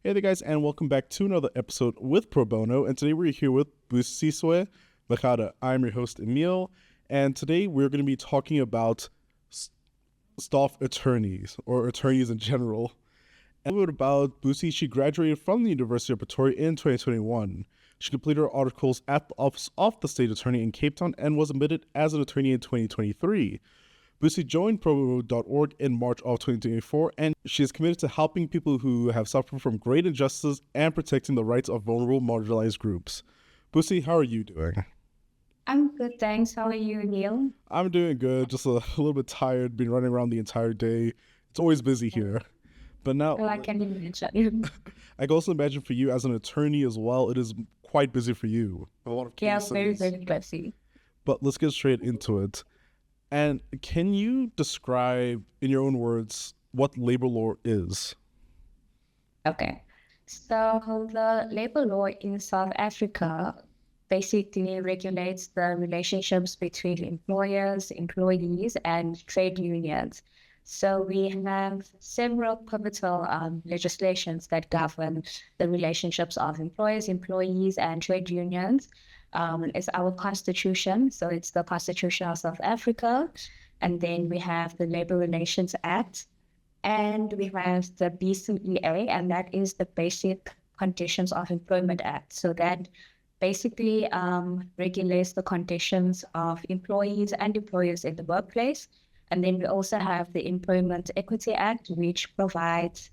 Hey there, guys, and welcome back to another episode with Pro Bono. And today we're here with Busisiwe Mgada. I'm your host, Emil, and today we're going to be talking about staff attorneys, or attorneys in general. And a little bit about Busi. She graduated from the University of Pretoria in 2021. She completed her articles at the Office of the State Attorney in Cape Town and was admitted as an attorney in 2023. Busi joined probono.org in March of 2024, and she is committed to helping people who have suffered from great injustice and protecting the rights of vulnerable, marginalized groups. Busi, how are you doing? I'm good, thanks. How are you, Neil? I'm doing good, just a little bit tired, been running around the entire day. It's always busy here. But now, Well, I can imagine. I can also imagine for you as an attorney as well, it is quite busy for you. A lot of Yeah, very, cases. very busy. But let's get straight into it. And can you describe, in your own words, what labor law is? Okay. So the labor law in South Africa basically regulates the relationships between employers, employees, and trade unions. So we have several pivotal legislations that govern the relationships of employers, employees, and trade unions. It's our constitution, so it's the Constitution of South Africa. And then we have the Labor Relations Act, and we have the BCEA, and that is the Basic Conditions of Employment Act. So that basically regulates the conditions of employees and employers in the workplace. And then we also have the Employment Equity Act, which provides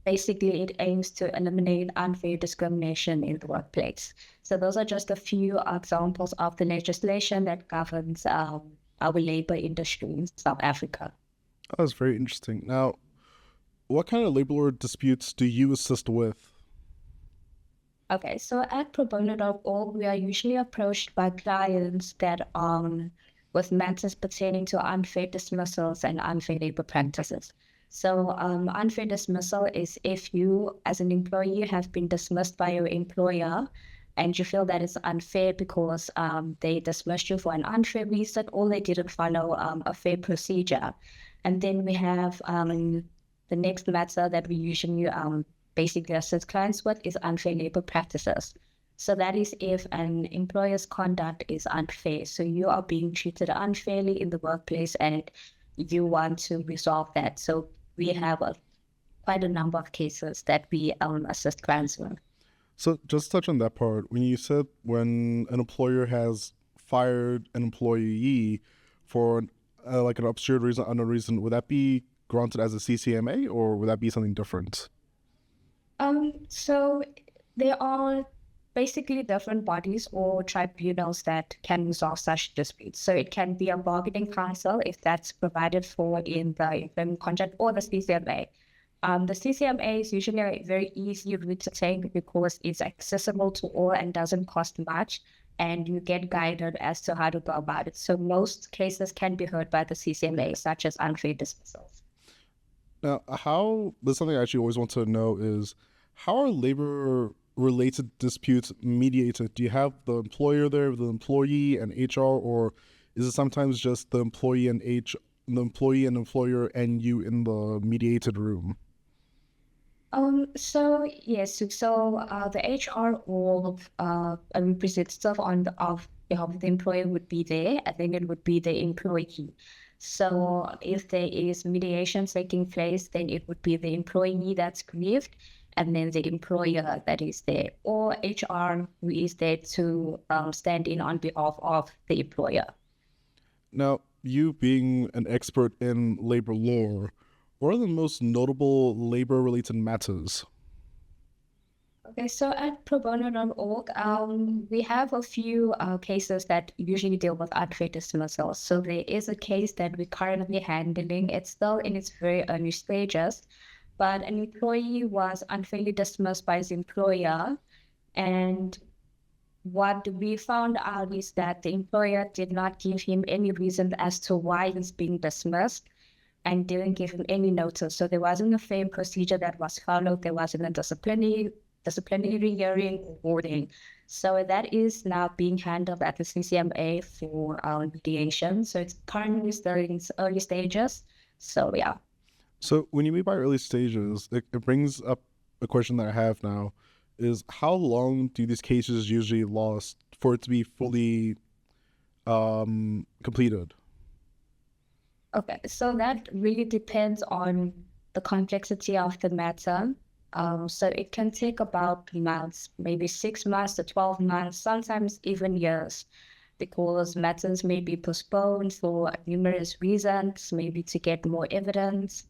basically it aims to eliminate unfair discrimination in the workplace. So those are just a few examples of the legislation that governs our labor industry in South Africa. Oh, that's very interesting. Now, what kind of labor law disputes do you assist with? Okay, so at probono.org, we are usually approached by clients that with matters pertaining to unfair dismissals and unfair labor practices. So unfair dismissal is if you, as an employee, have been dismissed by your employer and you feel that it's unfair because they dismissed you for an unfair reason or they didn't follow a fair procedure. And then we have the next matter that we usually basically assist clients with is unfair labor practices. So that is if an employer's conduct is unfair. So you are being treated unfairly in the workplace and you want to resolve that. So we have quite a number of cases that we assist clients with. So just touch on that part. When you said when an employer has fired an employee for like an absurd reason, unknown reason, would that be granted as a CCMA or would that be something different? So there are basically different bodies or tribunals that can resolve such disputes. So it can be a bargaining council if that's provided for in the employment contract or the CCMA. The CCMA is usually a very easy route to take because it's accessible to all and doesn't cost much, and you get guided as to how to go about it. So most cases can be heard by the CCMA, such as unfair dismissals. Now, there's something I actually always want to know is how are labor-related disputes mediated? Do you have the employer there, the employee, and HR, or is it sometimes just the employee and the employee and employer and you in the mediated room? So yes, so the HR or a representative of the employer would be there. I think it would be the employee. So if there is mediation taking place, then it would be the employee that's grieved, and then the employer that is there, or HR who is there to stand in on behalf of the employer. Now, you being an expert in labor law, what are the most notable labor-related matters? Okay, so at probono.org, we have a few cases that usually deal with unfair dismissals. So there is a case that we're currently handling. It's still in its very early stages, but an employee was unfairly dismissed by his employer. And what we found out is that the employer did not give him any reason as to why he's being dismissed and didn't give him any notice. So there wasn't a fair procedure that was followed. There wasn't a disciplinary hearing or warning. So that is now being handled at the CCMA for mediation. So it's currently still in its early stages. So yeah. So when you mean by early stages, it brings up a question that I have now is how long do these cases usually last for it to be fully completed? Okay, so that really depends on the complexity of the matter. So it can take about months, maybe 6 months to 12 months, sometimes even years, because matters may be postponed for numerous reasons, maybe to get more evidence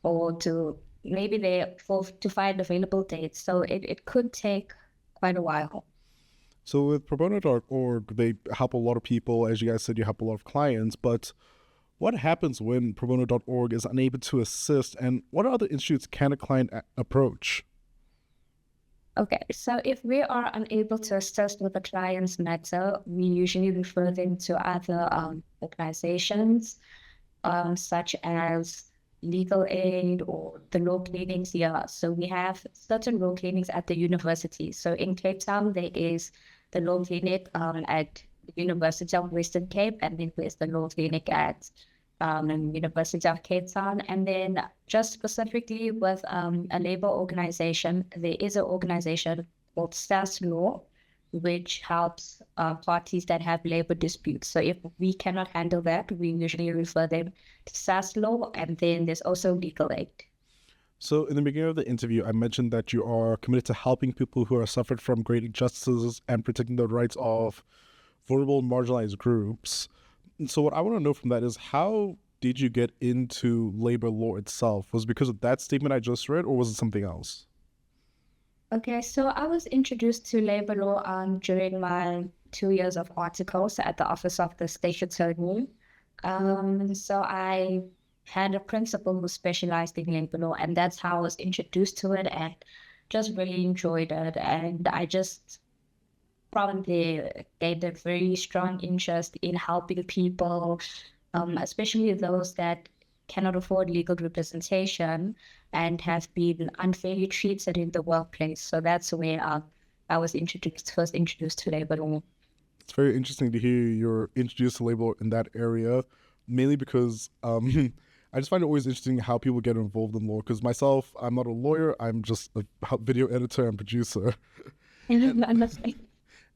or to maybe to find available dates. So it could take quite a while. So with probono.org, they help a lot of people. As you guys said, you help a lot of clients, but what happens when probono.org is unable to assist, and what other issues can a client approach? Okay, so if we are unable to assist with the client's matter, we usually refer them to other organizations, such as legal aid or the law clinics here. So we have certain law clinics at the university. So in Cape Town, there is the law clinic at the University of Western Cape, and then there's the law clinic at University of Cape Town. And then just specifically with a labor organization, there is an organization called SAS Law, which helps parties that have labor disputes. So if we cannot handle that, we usually refer them to SAS Law, and then there's also legal aid. So in the beginning of the interview, I mentioned that you are committed to helping people who are suffered from great injustices and protecting the rights of vulnerable and marginalized groups. And so what I want to know from that is how did you get into labor law itself? Was it because of that statement I just read, or was it something else? Okay, so I was introduced to labor law during my 2 years of articles at the Office of the State Attorney. So I had a principal who specialized in labor law, and that's how I was introduced to it and just really enjoyed it. And I just probably gained a very strong interest in helping people, especially those that cannot afford legal representation and have been unfairly treated in the workplace. So that's where I was first introduced to labor law. It's very interesting to hear you're introduced to labor in that area, mainly because I just find it always interesting how people get involved in law. Because myself, I'm not a lawyer. I'm just a video editor and producer.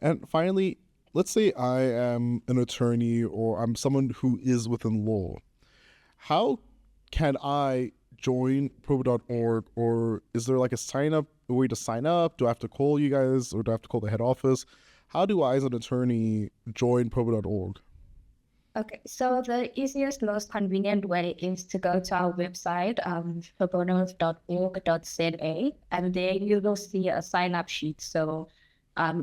And finally, let's say I am an attorney or I'm someone who is within law. How can I join probo.org, or is there like a way to sign up? Do I have to call you guys, or do I have to call the head office? How do I, as an attorney, join probo.org? Okay, so the easiest, most convenient way is to go to our website, probono.org.za, and there you will see a sign-up sheet. So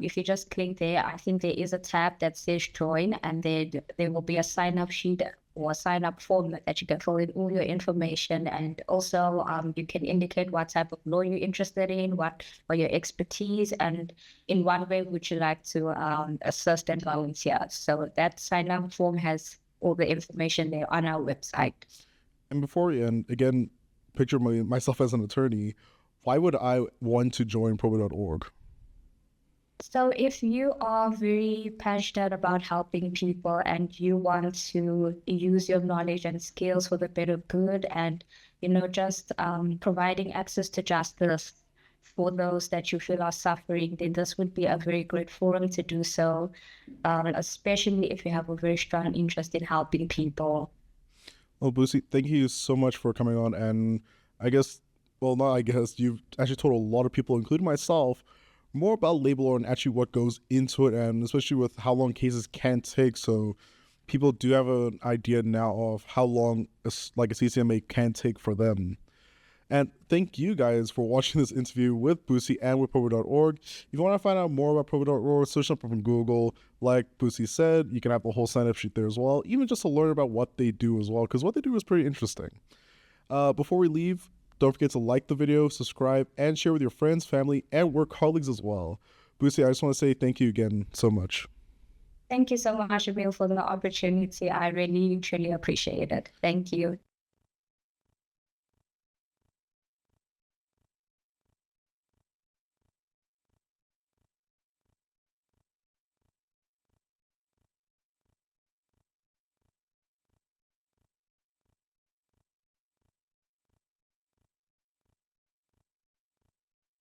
if you just click there, I think there is a tab that says join, and then there will be a sign-up sheet or a sign-up form that you can fill in all your information. And also you can indicate what type of law you're interested in, what are your expertise, and in what way would you like to assist and volunteer. So that sign-up form has all the information there on our website. And before we end, again, picture myself as an attorney. Why would I want to join probo.org? So if you are very passionate about helping people and you want to use your knowledge and skills for the better good and, just providing access to justice for those that you feel are suffering, then this would be a very great forum to do so, especially if you have a very strong interest in helping people. Well, Busi, thank you so much for coming on. And you've actually told a lot of people, including myself, more about labor law and actually what goes into it, and especially with how long cases can take. So people do have an idea now of how long a CCMA can take for them. And thank you guys for watching this interview with Busi and with probo.org. If you want to find out more about probo.org, search up from Google. Like Busi said, you can have the whole sign-up sheet there as well, even just to learn about what they do as well, because what they do is pretty interesting. Before we leave, don't forget to like the video, subscribe, and share with your friends, family, and work colleagues as well. Busi, I just want to say thank you again so much. Thank you so much, Emil, for the opportunity. I really, truly appreciate it. Thank you.